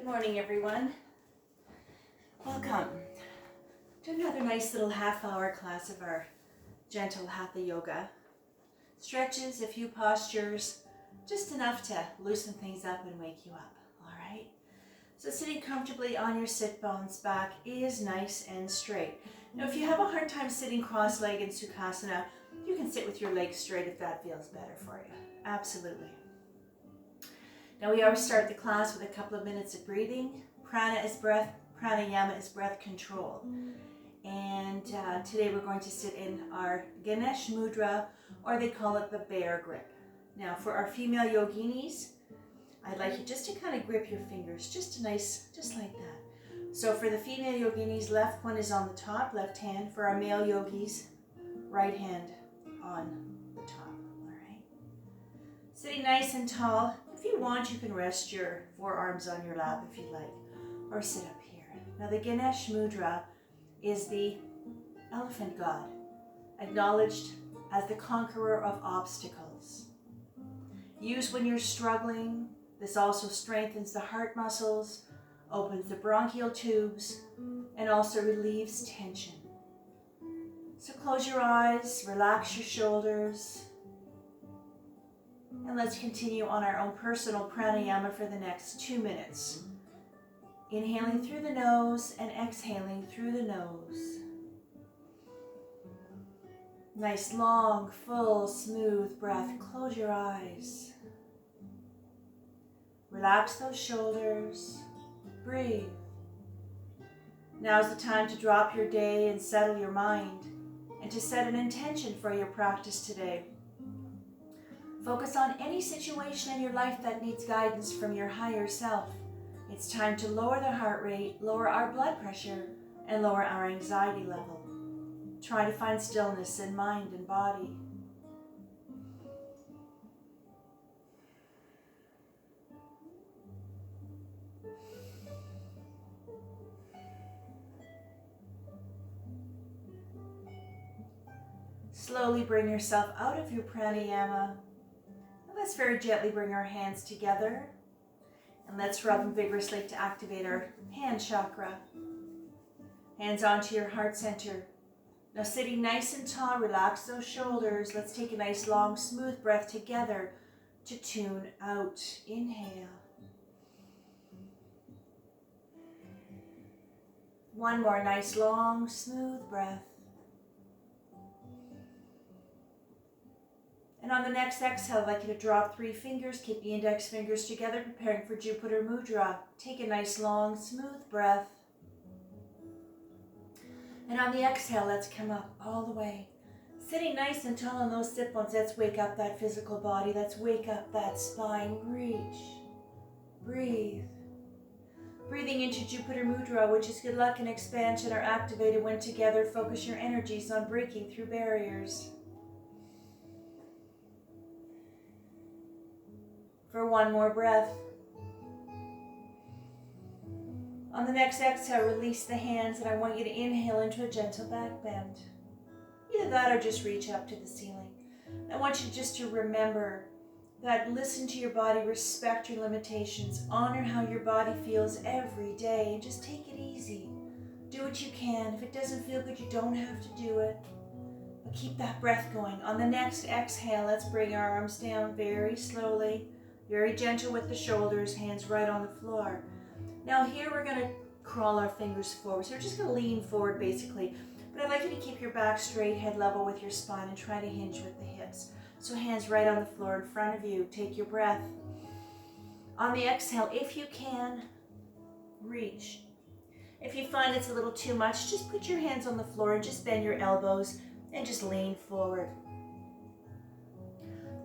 Good morning, everyone. Welcome to another nice little half-hour class of our gentle hatha yoga. Stretches, a few postures, just enough to loosen things up and wake you up, all right? So sitting comfortably on your sit bones, back is nice and straight. Now, if you have a hard time sitting cross-legged in Sukhasana, you can sit with your legs straight if that feels better for you. Absolutely. Now we always start the class with a couple of minutes of breathing. Prana is breath, pranayama is breath control. And today we're going to sit in our Ganesh Mudra, or they call it the bear grip. Now for our female yoginis, I'd like you just to kind of grip your fingers, just like that. So for the female yoginis, left one is on the top, left hand. For our male yogis, right hand on the top, all right? Sitting nice and tall. If you want, you can rest your forearms on your lap if you like, or sit up here. Now the Ganesh Mudra is the elephant god, acknowledged as the conqueror of obstacles. Used when you're struggling. This also strengthens the heart muscles, opens the bronchial tubes, and also relieves tension. So close your eyes, relax your shoulders, and let's continue on our own personal pranayama for the next 2 minutes. Inhaling through the nose and exhaling through the nose. Nice, long, full, smooth breath. Close your eyes. Relax those shoulders. Breathe. Now's the time to drop your day and settle your mind, and to set an intention for your practice today. Focus on any situation in your life that needs guidance from your higher self. It's time to lower the heart rate, lower our blood pressure, and lower our anxiety level. Try to find stillness in mind and body. Slowly bring yourself out of your pranayama. Let's very gently bring our hands together, and let's rub them vigorously to activate our hand chakra. Hands onto your heart center. Now sitting nice and tall, relax those shoulders. Let's take a nice long smooth breath together to tune out. Inhale. One more nice long smooth breath. And on the next exhale, I'd like you to drop 3 fingers, keep the index fingers together, preparing for Jupiter Mudra. Take a nice long smooth breath. And on the exhale, let's come up all the way. Sitting nice and tall on those sit bones, let's wake up that physical body. Let's wake up that spine. Reach. Breathe. Breathing into Jupiter Mudra, which is good luck and expansion, are activated when together. Focus your energies on breaking through barriers. For one more breath. On the next exhale, release the hands, and I want you to inhale into a gentle back bend. Either that or just reach up to the ceiling. I want you just to remember that listen to your body, respect your limitations, honor how your body feels every day, and just take it easy. Do what you can. If it doesn't feel good, you don't have to do it. But keep that breath going. On the next exhale, let's bring our arms down very slowly. Very gentle with the shoulders, hands right on the floor. Now here we're going to crawl our fingers forward. So we're just going to lean forward basically. But I'd like you to keep your back straight, head level with your spine, and try to hinge with the hips. So hands right on the floor in front of you. Take your breath. On the exhale, if you can, reach. If you find it's a little too much, just put your hands on the floor and just bend your elbows and just lean forward.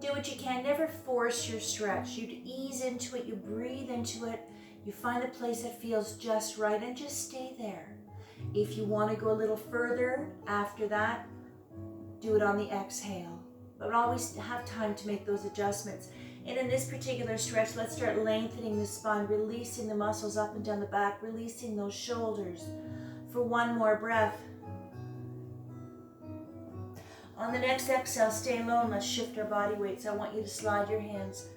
Do what you can. Never force your stretch. You ease into it. You breathe into it. You find the place that feels just right and just stay there. If you want to go a little further after that, do it on the exhale. But always have time to make those adjustments. And in this particular stretch, let's start lengthening the spine, releasing the muscles up and down the back, releasing those shoulders. For one more breath. On the next exhale, stay low and let's shift our body weights. I want you to slide your hands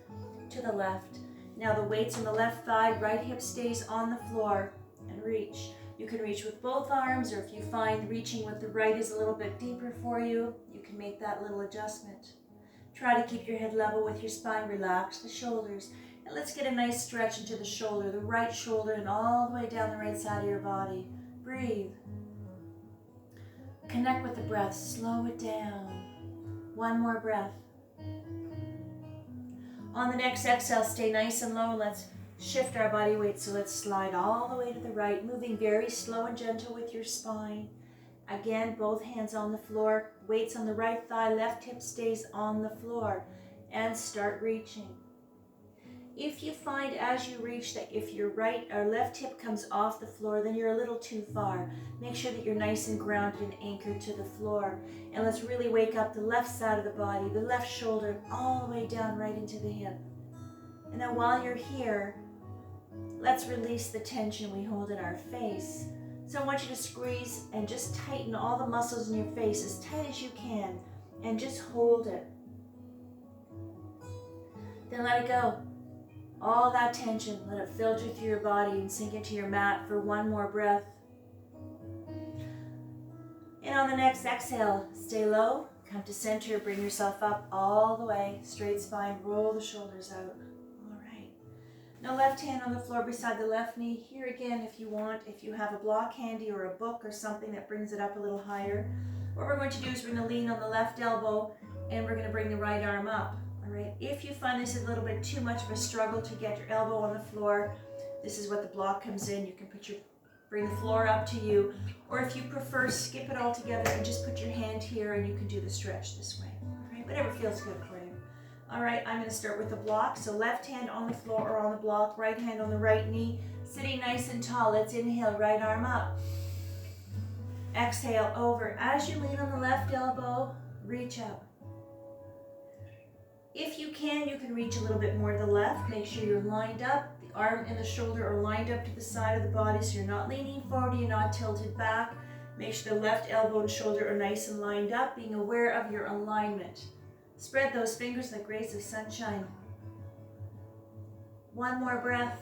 to the left Now the weight's on the left thigh, right hip stays on the floor, and reach. You can reach with both arms, or if you find reaching with the right is a little bit deeper for you, you can make that little adjustment. Try to keep your head level with your spine, relax the shoulders. And let's get a nice stretch into the shoulder, the right shoulder, and all the way down the right side of your body. Breathe. Connect with the breath, slow it down. One more breath. On the next exhale, stay nice and low. Let's shift our body weight, so let's slide all the way to the right, moving very slow and gentle with your spine. Again, both hands on the floor, weights on the right thigh, left hip stays on the floor, and start reaching. If you find as you reach that if your right or left hip comes off the floor, then you're a little too far. Make sure that you're nice and grounded and anchored to the floor. And let's really wake up the left side of the body, the left shoulder, all the way down right into the hip. And now while you're here, let's release the tension we hold in our face. So I want you to squeeze and just tighten all the muscles in your face as tight as you can, and just hold it. Then let it go. All that tension, let it filter through your body and sink into your mat for one more breath. And on the next exhale, stay low, come to center, bring yourself up all the way, straight spine, roll the shoulders out. All right. Now left hand on the floor beside the left knee. Here again, if you want, if you have a block handy or a book or something that brings it up a little higher, what we're going to do is we're going to lean on the left elbow and we're going to bring the right arm up. All right. If you find this is a little bit too much of a struggle to get your elbow on the floor, this is what the block comes in. You can bring the floor up to you, or if you prefer, skip it all together and just put your hand here and you can do the stretch this way. All right. Whatever feels good for you. All right. I'm going to start with the block. So left hand on the floor or on the block, right hand on the right knee, sitting nice and tall. Let's inhale, right arm up. Exhale over. As you lean on the left elbow, reach up. If you can reach a little bit more to the left. Make sure you're lined up. The arm and the shoulder are lined up to the side of the body, so you're not leaning forward, you're not tilted back. Make sure the left elbow and shoulder are nice and lined up, being aware of your alignment. Spread those fingers like rays of sunshine. One more breath.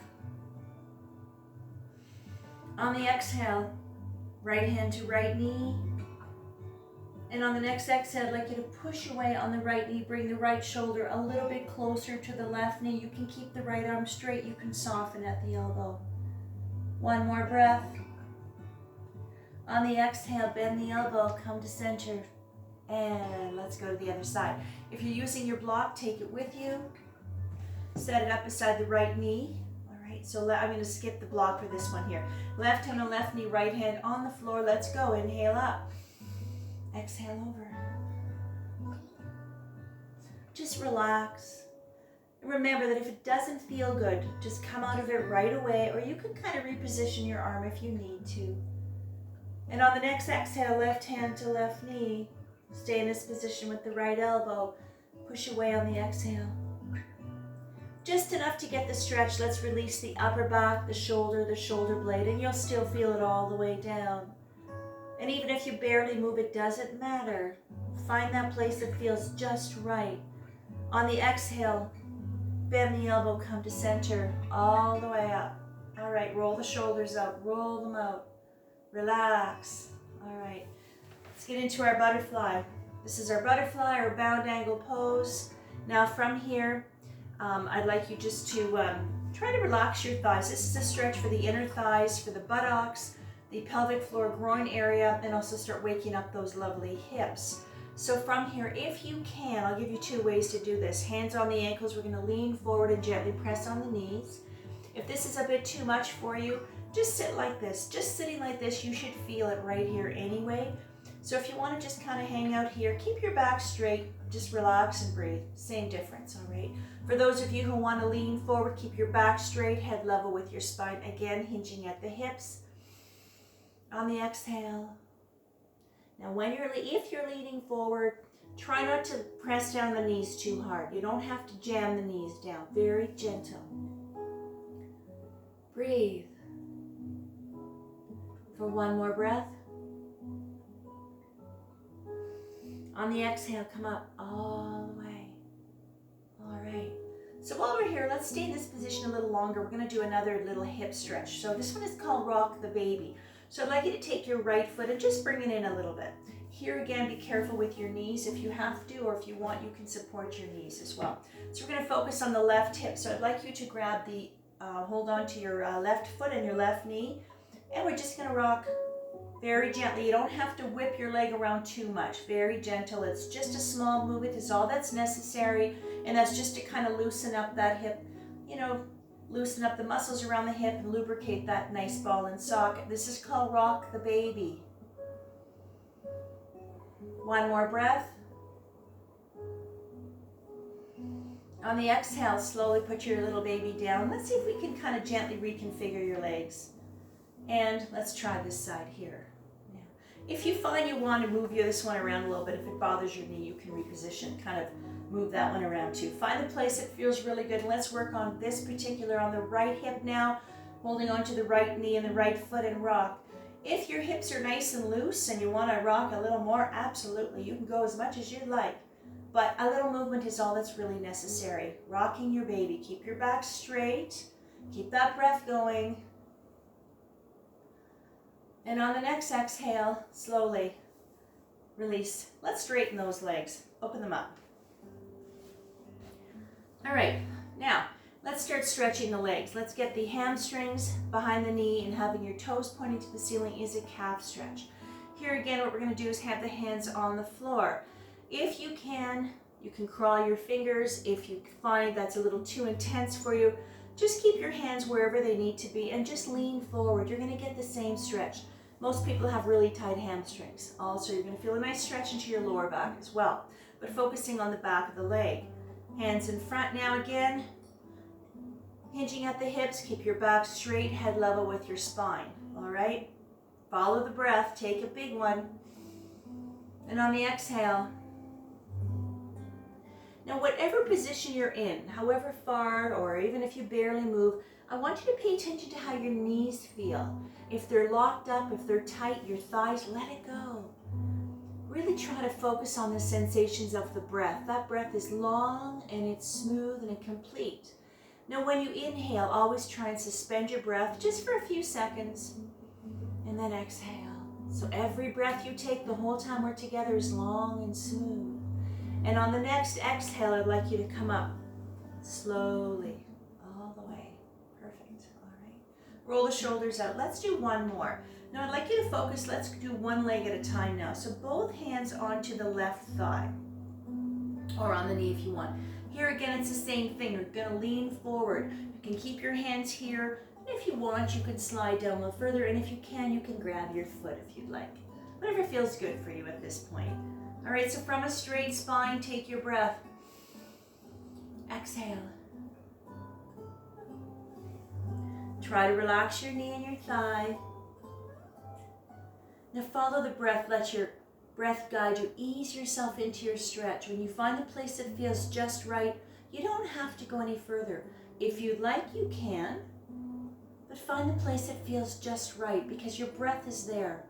On the exhale, right hand to right knee. And on the next exhale, I'd like you to push away on the right knee, bring the right shoulder a little bit closer to the left knee. You can keep the right arm straight, you can soften at the elbow. One more breath. On the exhale, bend the elbow, come to center, and let's go to the other side. If you're using your block, take it with you. Set it up beside the right knee. All right, so I'm going to skip the block for this one here. Left hand on left knee, right hand on the floor. Let's go. Inhale up. Exhale over. Just relax. Remember that if it doesn't feel good, just come out of it right away, or you can kind of reposition your arm if you need to. And on the next exhale, left hand to left knee. Stay in this position with the right elbow. Push away on the exhale. Just enough to get the stretch. Let's release the upper back, the shoulder blade, and you'll still feel it all the way down. And even if you barely move, it doesn't matter. Find that place that feels just right. On the exhale, bend the elbow, come to center, all the way up. All right, roll the shoulders out, roll them out. Relax. All right, let's get into our butterfly. This is our butterfly or bound angle pose. Now from here, I'd like you just to try to relax your thighs. This is a stretch for the inner thighs, for the buttocks, the pelvic floor, groin area, and also start waking up those lovely hips. So from here, if you can, I'll give you two ways to do this. Hands on the ankles, we're gonna lean forward and gently press on the knees. If this is a bit too much for you, just sit like this. Just sitting like this, you should feel it right here anyway. So if you wanna just kind of hang out here, keep your back straight, just relax and breathe. Same difference, all right? For those of you who wanna lean forward, keep your back straight, head level with your spine, again, hinging at the hips. On the exhale. Now if you're leaning forward, try not to press down the knees too hard. You don't have to jam the knees down. Very gentle. Breathe. For one more breath. On the exhale, come up all the way. All right. So while we're here, let's stay in this position a little longer. We're going to do another little hip stretch. So this one is called Rock the Baby. So I'd like you to take your right foot and just bring it in a little bit. Here again, be careful with your knees if you have to, or if you want, you can support your knees as well. So we're going to focus on the left hip. So I'd like you to grab the, hold on to your left foot and your left knee, and we're just going to rock very gently. You don't have to whip your leg around too much. Very gentle. It's just a small movement is all that's necessary, and that's just to kind of loosen up that hip, you know, loosen up the muscles around the hip and lubricate that nice ball and socket. This is called Rock the Baby. One more breath. On the exhale, slowly put your little baby down. Let's see if we can kind of gently reconfigure your legs. And let's try this side here. Now, if you find you want to move this one around a little bit, if it bothers your knee, you can reposition, kind of move that one around too. Find the place that feels really good. Let's work on this particular, on the right hip now, holding on to the right knee and the right foot and rock. If your hips are nice and loose and you want to rock a little more, absolutely, you can go as much as you'd like. But a little movement is all that's really necessary. Rocking your baby. Keep your back straight. Keep that breath going. And on the next exhale, slowly release. Let's straighten those legs. Open them up. All right, now let's start stretching the legs. Let's get the hamstrings behind the knee, and having your toes pointing to the ceiling is a calf stretch. Here again, what we're going to do is have the hands on the floor. If you can crawl your fingers. If you find that's a little too intense for you, just keep your hands wherever they need to be and just lean forward. You're going to get the same stretch. Most people have really tight hamstrings. Also, you're going to feel a nice stretch into your lower back as well, but focusing on the back of the leg. Hands in front now again. Hinging at the hips, keep your back straight, head level with your spine. All right? Follow the breath, take a big one. And on the exhale, now whatever position you're in, however far or even if you barely move, I want you to pay attention to how your knees feel. If they're locked up, if they're tight, your thighs, let it go. Really try to focus on the sensations of the breath. That breath is long and it's smooth and complete. Now when you inhale, always try and suspend your breath just for a few seconds and then exhale. So every breath you take the whole time we're together is long and smooth. And on the next exhale, I'd like you to come up slowly all the way. Perfect. All right. Roll the shoulders out. Let's do one more. Now I'd like you to focus. Let's do one leg at a time now. So both hands onto the left thigh or on the knee if you want. Here again, it's the same thing. You're going to lean forward. You can keep your hands here. And if you want, you can slide down a little further. And if you can grab your foot if you'd like. Whatever feels good for you at this point. All right, so from a straight spine, take your breath. Exhale. Try to relax your knee and your thigh. Now follow the breath. Let your breath guide you. Ease yourself into your stretch. When you find the place that feels just right, you don't have to go any further. If you'd like, you can, but find the place that feels just right because your breath is there.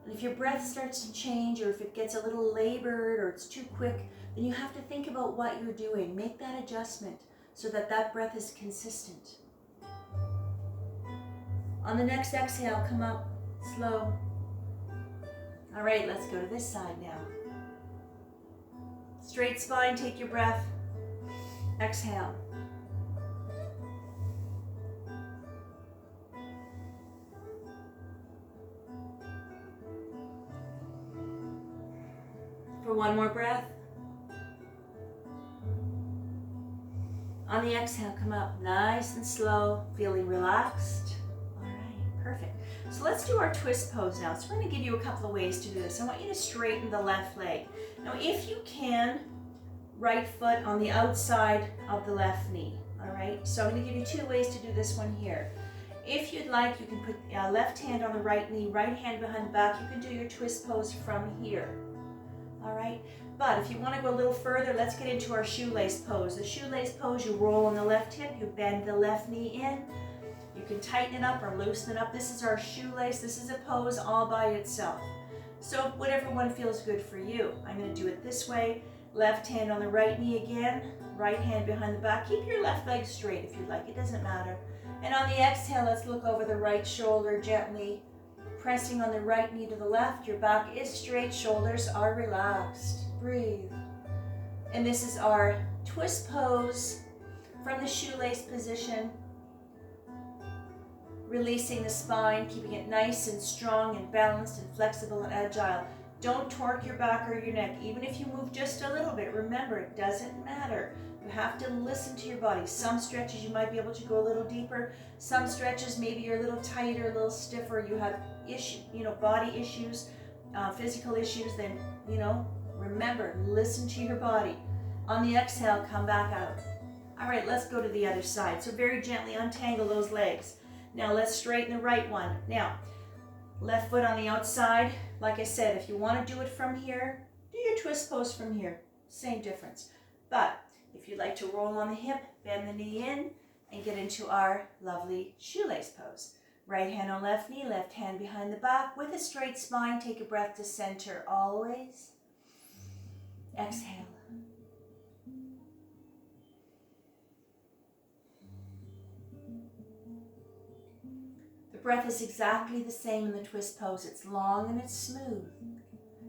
And if your breath starts to change, or if it gets a little labored or it's too quick, then you have to think about what you're doing. Make that adjustment so that that breath is consistent. On the next exhale, come up slow. All right, let's go to this side now. Straight spine, take your breath. Exhale. For one more breath. On the exhale, come up nice and slow, feeling relaxed. All right, perfect. So let's do our twist pose now. So we're going to give you a couple of ways to do this. I want you to straighten the left leg. Now if you can, right foot on the outside of the left knee. All right, so I'm going to give you two ways to do this one here. If you'd like, you can put left hand on the right knee, right hand behind the back. You can do your twist pose from here. All right, but if you want to go a little further, let's get into our shoelace pose. The shoelace pose, you roll on the left hip, you bend the left knee in. You can tighten it up or loosen it up. This is our shoelace. This is a pose all by itself. So whatever one feels good for you. I'm going to do it this way. Left hand on the right knee again. Right hand behind the back. Keep your left leg straight if you like. It doesn't matter. And on the exhale, let's look over the right shoulder gently. Pressing on the right knee to the left. Your back is straight. Shoulders are relaxed. Breathe. And this is our twist pose from the shoelace position. Releasing the spine, keeping it nice and strong and balanced and flexible and agile. Don't torque your back or your neck. Even if you move just a little bit, remember, it doesn't matter. You have to listen to your body. Some stretches you might be able to go a little deeper. Some stretches maybe you're a little tighter, a little stiffer. You have body issues, physical issues. Then, remember, listen to your body. On the exhale, come back out. All right, let's go to the other side. So very gently untangle those legs. Now let's straighten the right one. Now, left foot on the outside. Like I said, if you want to do it from here, do your twist pose from here. Same difference. But if you'd like to roll on the hip, bend the knee in, and get into our lovely shoelace pose. Right hand on left knee, left hand behind the back. With a straight spine, take a breath to center always. Exhale. The breath is exactly the same in the twist pose. It's long and it's smooth.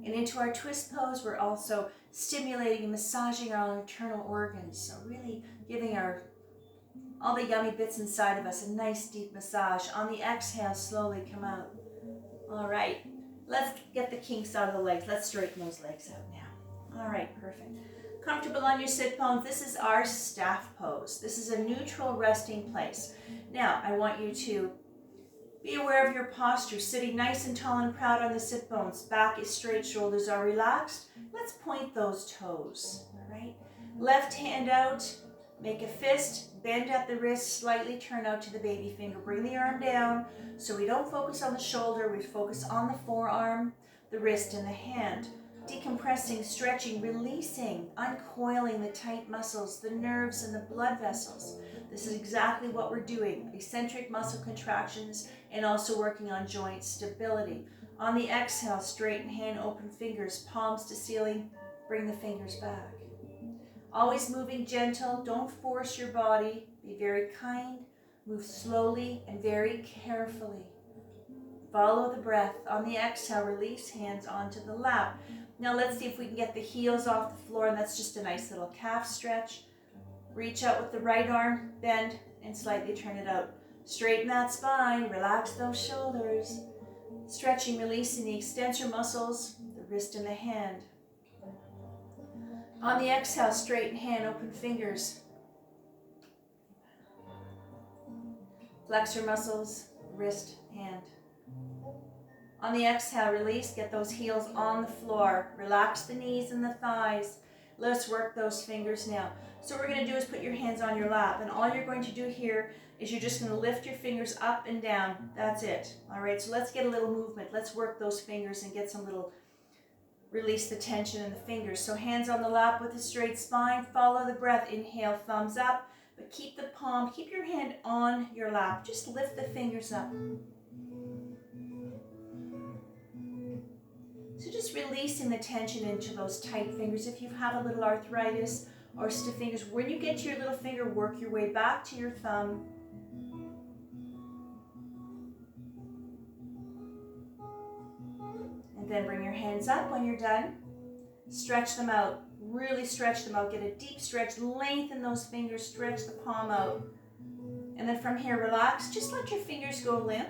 And into our twist pose, we're also stimulating and massaging our internal organs. So really giving all the yummy bits inside of us a nice deep massage. On the exhale, slowly come out. All right, let's get the kinks out of the legs. Let's straighten those legs out now. All right, perfect. Comfortable on your sit bones. This is our staff pose. This is a neutral resting place. Now, I want you to be aware of your posture, sitting nice and tall and proud on the sit bones. Back is straight, shoulders are relaxed. Let's point those toes, all right? Left hand out, make a fist, bend at the wrist, slightly turn out to the baby finger. Bring the arm down so we don't focus on the shoulder, we focus on the forearm, the wrist, and the hand. Decompressing, stretching, releasing, uncoiling the tight muscles, the nerves, and the blood vessels. This is exactly what we're doing. Eccentric muscle contractions and also working on joint stability. On the exhale, straighten hand, open fingers, palms to ceiling, bring the fingers back. Always moving gentle, don't force your body, be very kind, move slowly and very carefully. Follow the breath. On the exhale, release hands onto the lap. Now let's see if we can get the heels off the floor, and that's just a nice little calf stretch. Reach out with the right arm, bend, and slightly turn it out. Straighten that spine, relax those shoulders. Stretching, releasing the extensor muscles, the wrist and the hand. On the exhale, straighten hand, open fingers. Flexor muscles, wrist, hand. On the exhale, release, get those heels on the floor. Relax the knees and the thighs. Let's work those fingers now. So what we're going to do is put your hands on your lap, and all you're going to do here is you're just going to lift your fingers up and down. That's it. All right, so let's get a little movement. Let's work those fingers and get some little, release the tension in the fingers. So hands on the lap with a straight spine. Follow the breath. Inhale, thumbs up, but keep the palm, keep your hand on your lap. Just lift the fingers up. So just releasing the tension into those tight fingers. If you have a little arthritis or stiff fingers, when you get to your little finger, work your way back to your thumb. And then bring your hands up when you're done. Stretch them out. Really stretch them out. Get a deep stretch. Lengthen those fingers. Stretch the palm out. And then from here, relax. Just let your fingers go limp.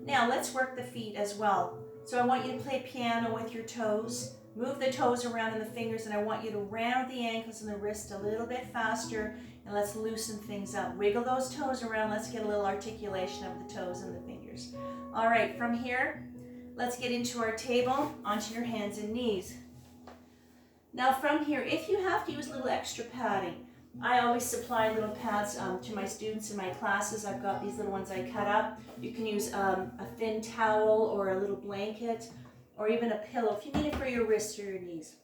Now let's work the feet as well. So I want you to play piano with your toes. Move the toes around in the fingers, and I want you to round the ankles and the wrist a little bit faster, and let's loosen things up. Wiggle those toes around. Let's get a little articulation of the toes and the fingers. All right, from here, let's get into our table, onto your hands and knees. Now from here, if you have to use a little extra padding, I always supply little pads to my students in my classes. I've got these little ones I cut up. You can use a thin towel or a little blanket or even a pillow if you need it for your wrists or your knees.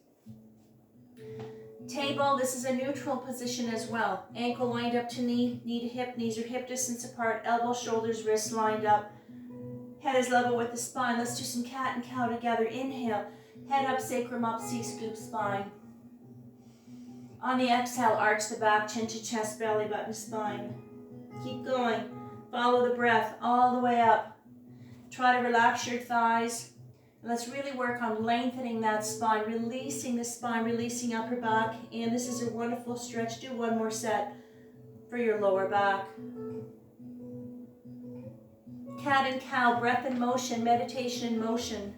Table, this is a neutral position as well. Ankle lined up to knee, knee to hip, knees are hip distance apart, elbows, shoulders, wrists lined up. Head is level with the spine. Let's do some cat and cow together. Inhale, head up, sacrum up, C-scoop spine. On the exhale, arch the back, chin to chest, belly button, spine. Keep going. Follow the breath all the way up. Try to relax your thighs. And let's really work on lengthening that spine, releasing the spine, releasing upper back. And this is a wonderful stretch. Do one more set for your lower back. Cat and cow, breath in motion, meditation in motion.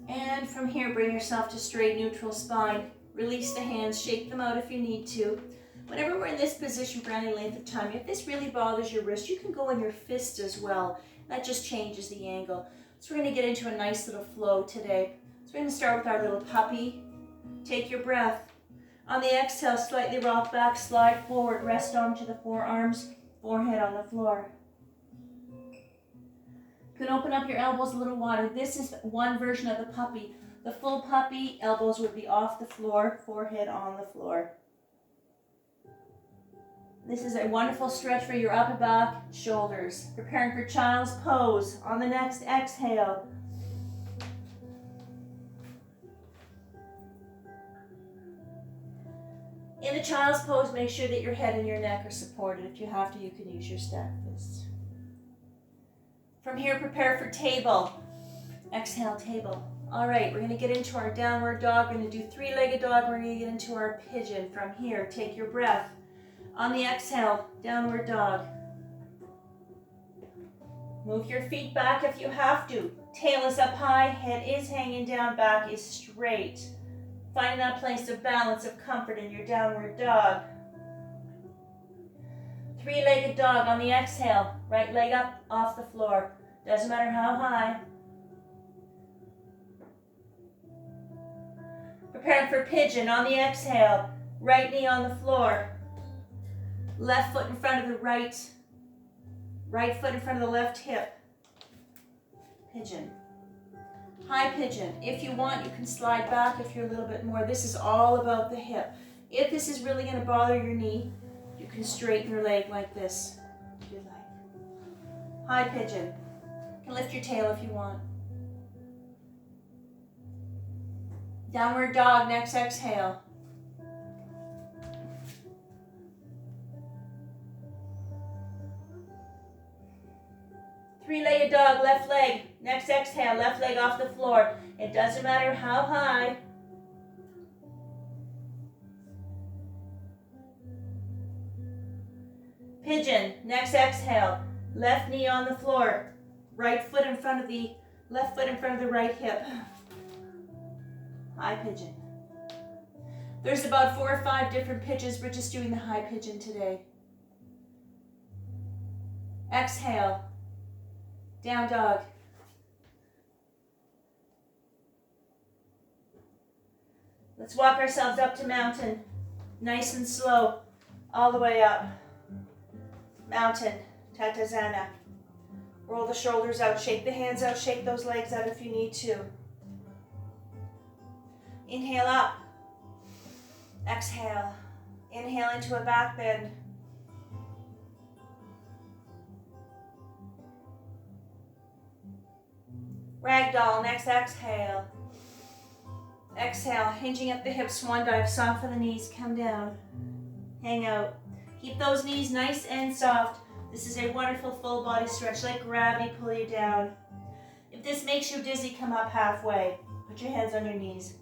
And from here, bring yourself to straight, neutral spine. Release the hands, shake them out if you need to. Whenever we're in this position for any length of time, if this really bothers your wrist, you can go in your fist as well. That just changes the angle. So we're going to get into a nice little flow today. So we're going to start with our little puppy. Take your breath. On the exhale, slightly rock back, slide forward, rest onto the forearms, forehead on the floor. You can open up your elbows a little wider. This is one version of the puppy. The full puppy, elbows would be off the floor, forehead on the floor. This is a wonderful stretch for your upper back, shoulders. Preparing for child's pose. On the next exhale. In the child's pose, make sure that your head and your neck are supported. If you have to, you can use your stacked fists. From here, prepare for table. Exhale, table. All right, we're going to get into our downward dog. We're going to do three-legged dog. We're going to get into our pigeon. From here, take your breath. On the exhale, downward dog. Move your feet back if you have to. Tail is up high, head is hanging down, back is straight. Find that place of balance, of comfort in your downward dog. Three-legged dog on the exhale. Right leg up off the floor. Doesn't matter how high. Preparing for pigeon on the exhale. Right knee on the floor. Left foot in front of the right. Right foot in front of the left hip. Pigeon. High pigeon. If you want, you can slide back if you're a little bit more. This is all about the hip. If this is really going to bother your knee, you can straighten your leg like this, if you like. High pigeon. You can lift your tail if you want. Downward dog, next exhale. Three-legged dog, left leg. Next exhale, left leg off the floor. It doesn't matter how high. Pigeon, next exhale. Left knee on the floor. Right foot in front of the left foot in front of the right hip. High pigeon. There's about 4 or 5 different pitches. We're just doing the high pigeon today. Exhale. Down dog. Let's walk ourselves up to mountain. Nice and slow. All the way up. Mountain. Tattasana. Roll the shoulders out. Shake the hands out. Shake those legs out if you need to. Inhale up. Exhale. Inhale into a back bend. Ragdoll, next exhale. Exhale, hinging up the hips, swan dive, soften the knees, come down. Hang out. Keep those knees nice and soft. This is a wonderful full body stretch. Let gravity pull you down. If this makes you dizzy, come up halfway. Put your hands on your knees.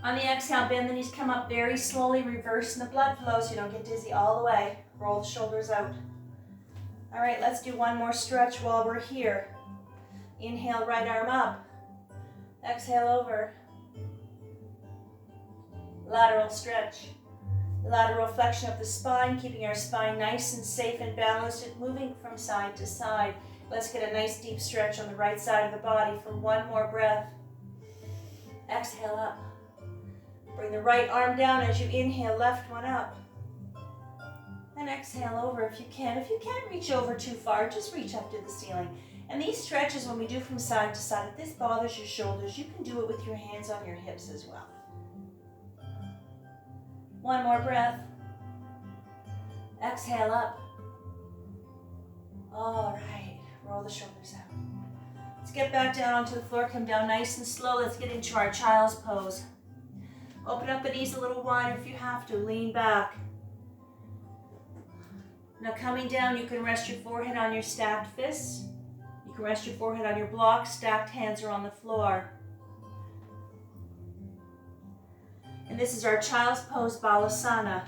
On the exhale, bend the knees, come up very slowly, reversing the blood flow so you don't get dizzy all the way. Roll the shoulders out. All right, let's do one more stretch while we're here. Inhale, right arm up. Exhale over. Lateral stretch. Lateral flexion of the spine, keeping our spine nice and safe and balanced, and moving from side to side. Let's get a nice deep stretch on the right side of the body for one more breath. Exhale up. Bring the right arm down as you inhale, left one up. And exhale over if you can. If you can't reach over too far, just reach up to the ceiling. And these stretches, when we do from side to side, if this bothers your shoulders, you can do it with your hands on your hips as well. One more breath. Exhale up. All right, roll the shoulders out. Let's get back down onto the floor. Come down nice and slow. Let's get into our child's pose. Open up the knees a little wider if you have to. Lean back. Now coming down, you can rest your forehead on your stacked fists. You can rest your forehead on your blocks. Stacked hands are on the floor. And this is our child's pose, Balasana.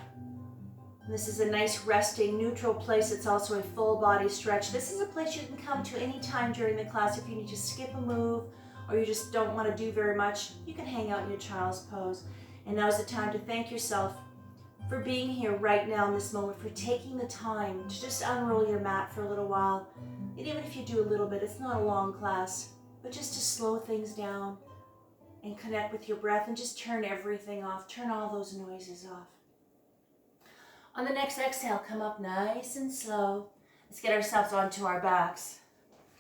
This is a nice resting, neutral place. It's also a full body stretch. This is a place you can come to any time during the class if you need to skip a move or you just don't want to do very much. You can hang out in your child's pose. And now is the time to thank yourself for being here right now in this moment, for taking the time to just unroll your mat for a little while. And even if you do a little bit, it's not a long class, but just to slow things down and connect with your breath and just turn everything off. Turn all those noises off. On the next exhale, come up nice and slow. Let's get ourselves onto our backs.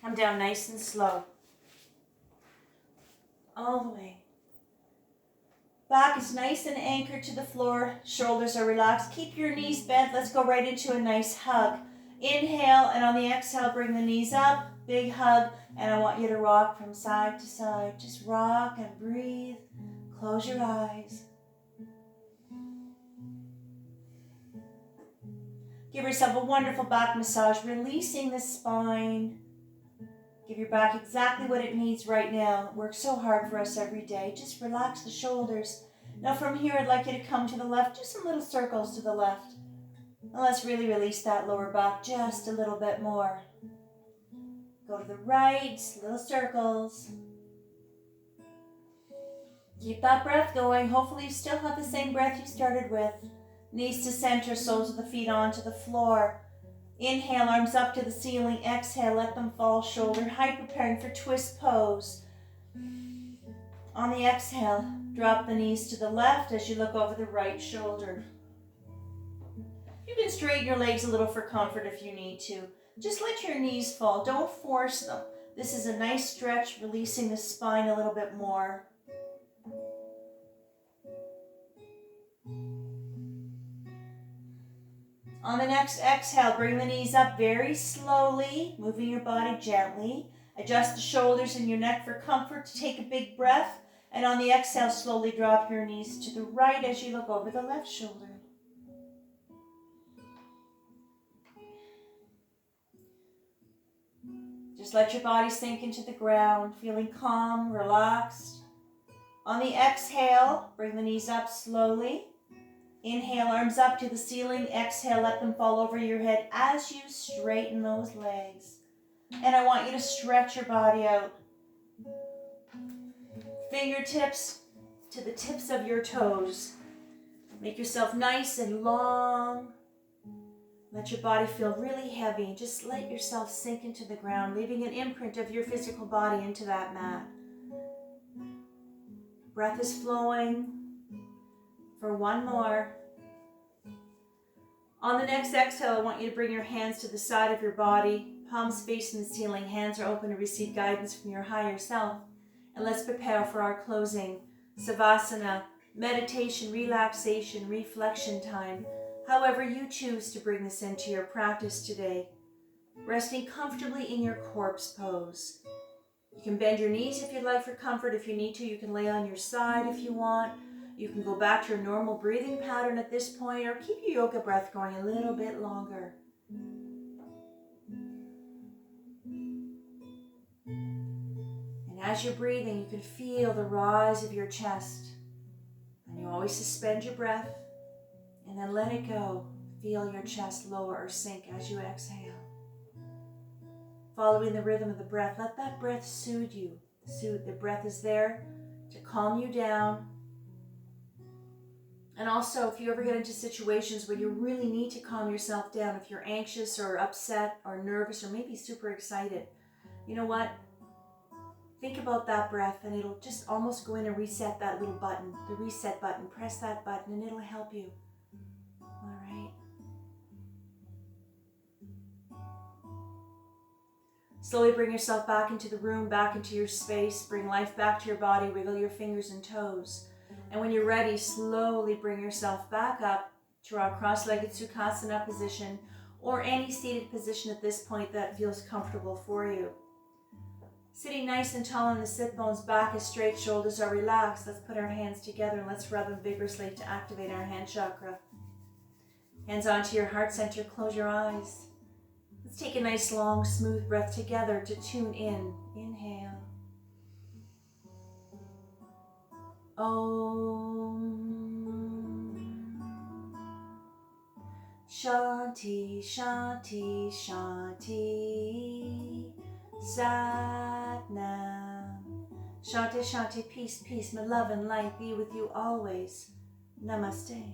Come down nice and slow. All the way. Back is nice and anchored to the floor. Shoulders are relaxed. Keep your knees bent. Let's go right into a nice hug. Inhale, and on the exhale, bring the knees up. Big hug. And I want you to rock from side to side. Just rock and breathe. Close your eyes. Give yourself a wonderful back massage, releasing the spine. Give your back exactly what it needs right now. It works so hard for us every day. Just relax the shoulders. Now from here, I'd like you to come to the left. Do some little circles to the left. And let's really release that lower back just a little bit more. Go to the right, little circles. Keep that breath going. Hopefully you still have the same breath you started with. Knees to center, soles of the feet onto the floor. Inhale, arms up to the ceiling. Exhale, let them fall shoulder height, preparing for twist pose. On the exhale, drop the knees to the left as you look over the right shoulder. You can straighten your legs a little for comfort if you need to. Just let your knees fall. Don't force them. This is a nice stretch, releasing the spine a little bit more. On the next exhale, bring the knees up very slowly, moving your body gently. Adjust the shoulders and your neck for comfort. Take a big breath. And on the exhale, slowly drop your knees to the right as you look over the left shoulder. Just let your body sink into the ground, feeling calm, relaxed. On the exhale, bring the knees up slowly. Inhale, arms up to the ceiling. Exhale, let them fall over your head as you straighten those legs. And I want you to stretch your body out. Fingertips to the tips of your toes. Make yourself nice and long. Let your body feel really heavy. Just let yourself sink into the ground, leaving an imprint of your physical body into that mat. Breath is flowing. For one more. On the next exhale, I want you to bring your hands to the side of your body, palms facing the ceiling, hands are open to receive guidance from your higher self. And let's prepare for our closing Savasana, meditation, relaxation, reflection time, however you choose to bring this into your practice today. Resting comfortably in your corpse pose. You can bend your knees if you'd like for comfort. If you need to, you can lay on your side if you want. You can go back to your normal breathing pattern at this point, or keep your yoga breath going a little bit longer. And as you're breathing, you can feel the rise of your chest. And you always suspend your breath and then let it go. Feel your chest lower or sink as you exhale. Following the rhythm of the breath, let that breath soothe you. The breath is there to calm you down. And also, if you ever get into situations where you really need to calm yourself down, if you're anxious or upset or nervous or maybe super excited, you know what? Think about that breath and it'll just almost go in and reset that little button, the reset button. Press that button and it'll help you. All right. Slowly bring yourself back into the room, back into your space. Bring life back to your body. Wiggle your fingers and toes. And when you're ready, slowly bring yourself back up to our cross-legged Sukhasana position or any seated position at this point that feels comfortable for you. Sitting nice and tall on the sit bones, back is straight, shoulders are relaxed. Let's put our hands together and let's rub them vigorously to activate our hand chakra. Hands onto your heart center, close your eyes. Let's take a nice long smooth breath together to tune in. Inhale. Om. Shanti, Shanti, Shanti. Sat Nam. Shanti, Shanti, peace, peace, my love and light be with you always. Namaste.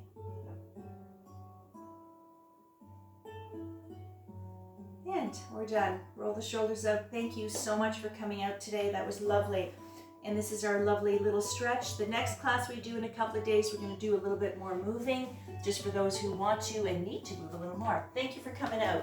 And we're done. Roll the shoulders up. Thank you so much for coming out today. That was lovely. And this is our lovely little stretch. The next class we do in a couple of days, we're going to do a little bit more moving, just for those who want to and need to move a little more. Thank you for coming out.